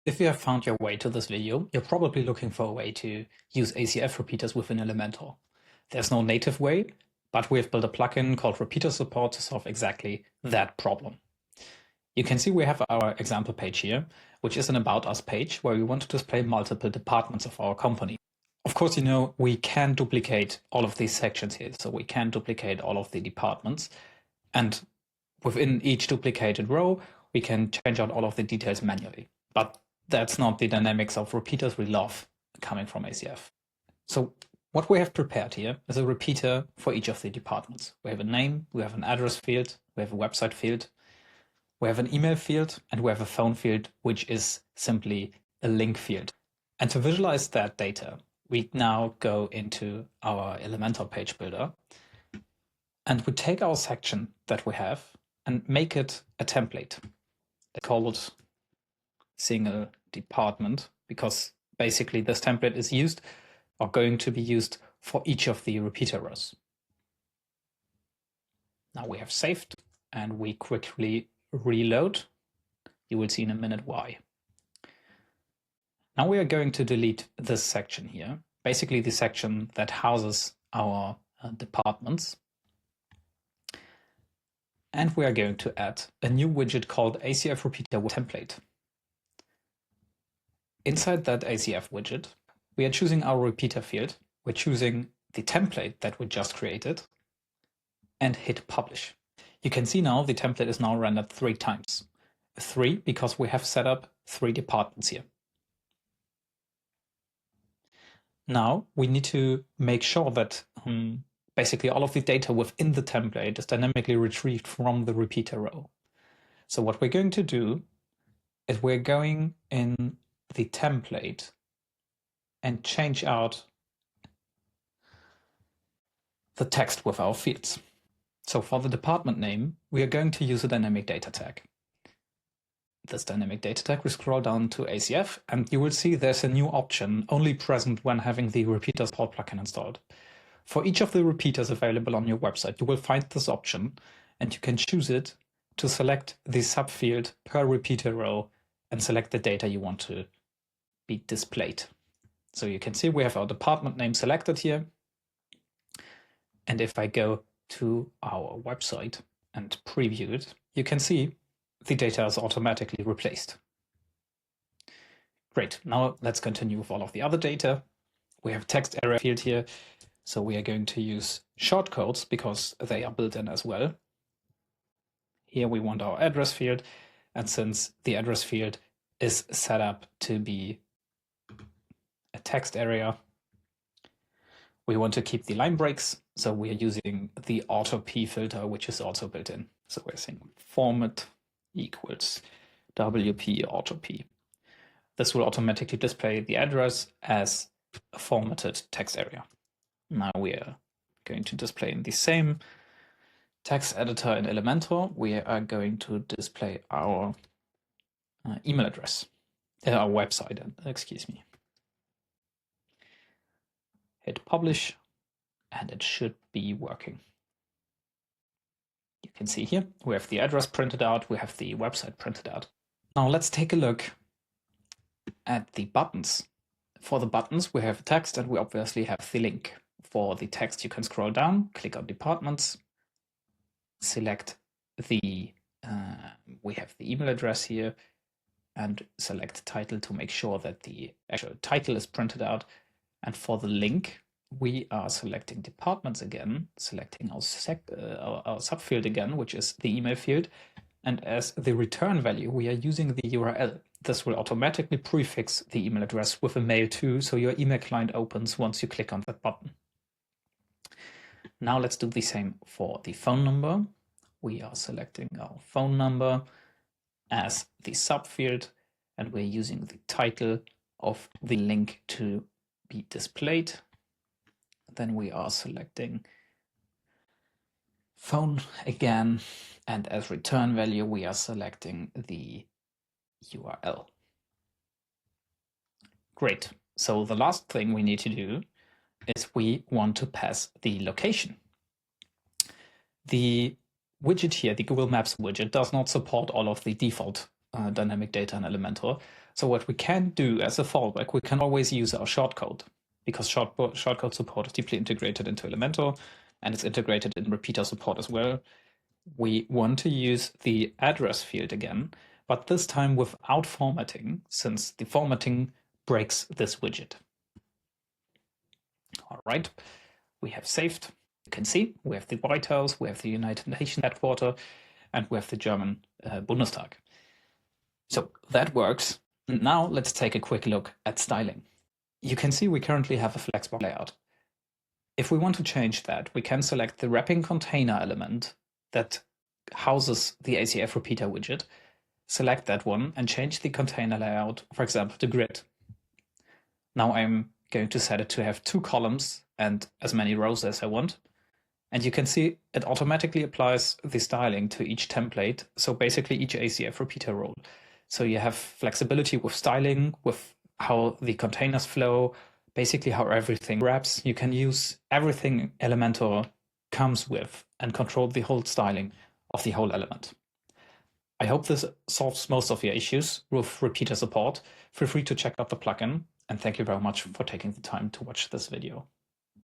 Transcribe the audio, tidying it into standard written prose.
If you have found your way to this video, you're probably looking for a way to use ACF repeaters within Elementor. There's no native way, but we've built a plugin called Repeater Support to solve exactly that problem. You can see we have our example page here, which is an About Us page where we want to display multiple departments of our company. Of course, we can duplicate all of these sections here, so we can duplicate all of the departments, and within each duplicated row, we can change out all of the details manually. But that's not the dynamics of repeaters we love coming from ACF. So what we have prepared here is a repeater for each of the departments. We have a name, we have an address field, we have a website field, we have an email field, and we have a phone field, which is simply a link field. And to visualize that data, we now go into our Elementor page builder, and we take our section that we have and make it a template. They call it single department, because basically this template is used or going to be used for each of the repeater rows. Now we have saved and we quickly reload. You will see in a minute why. Now we are going to delete this section here, basically the section that houses our departments. And we are going to add a new widget called ACF Repeater Template. Inside that ACF widget, we are choosing our repeater field. We're choosing the template that we just created and hit publish. You can see now the template is now rendered 3 times. 3 because we have set up 3 departments here. Now we need to make sure that basically all of the data within the template is dynamically retrieved from the repeater row. So what we're going to do is we're going in the template and change out the text with our fields. So for the department name, we are going to use a dynamic data tag. This dynamic data tag, we scroll down to ACF, and you will see there's a new option only present when having the Repeater Support plugin installed. For each of the repeaters available on your website, you will find this option, and you can choose it to select the subfield per repeater row and select the data you want to be displayed. So you can see we have our department name selected here. And if I go to our website and preview it, you can see the data is automatically replaced. Great. Now let's continue with all of the other data. We have text area field here. So we are going to use shortcodes because they are built in as well. Here we want our address field. And since the address field is set up to be a text area, we want to keep the line breaks. So we are using the auto P filter, which is also built in. So we're saying format equals WP auto P. This will automatically display the address as a formatted text area. Now we are going to display in the same text editor in Elementor. We are going to display our email address, our website, excuse me. Hit publish, and it should be working. You can see here, we have the address printed out, we have the website printed out. Now let's take a look at the buttons. For the buttons, we have text and we obviously have the link. For the text, you can scroll down, click on departments, select the, we have the email address here, and select title to make sure that the actual title is printed out. And for the link, we are selecting departments again, selecting our subfield again, which is the email field. And as the return value, we are using the URL. This will automatically prefix the email address with a mail to, so your email client opens once you click on that button. Now let's do the same for the phone number. We are selecting our phone number as the subfield, and we're using the title of the link to be displayed. Then we are selecting phone again, and as return value, we are selecting the URL. Great. So the last thing we need to do is we want to pass the location. The widget here, the Google Maps widget, does not support all of the default dynamic data in Elementor. So what we can do as a fallback, we can always use our shortcode, because shortcode support is deeply integrated into Elementor, and it's integrated in repeater support as well. We want to use the address field again, but this time without formatting, since the formatting breaks this widget. All right, we have saved. You can see we have the White House, we have the United Nations headquarters, and we have the German Bundestag. So that works. And now let's take a quick look at styling. You can see we currently have a Flexbox layout. If we want to change that, we can select the wrapping container element that houses the ACF repeater widget, select that one and change the container layout, for example, to grid. Now I'm going to set it to have 2 columns and as many rows as I want. And you can see it automatically applies the styling to each template. So basically each ACF repeater role. So you have flexibility with styling, with how the containers flow, basically how everything wraps. You can use everything Elementor comes with and control the whole styling of the whole element. I hope this solves most of your issues with repeater support. Feel free to check out the plugin, and thank you very much for taking the time to watch this video.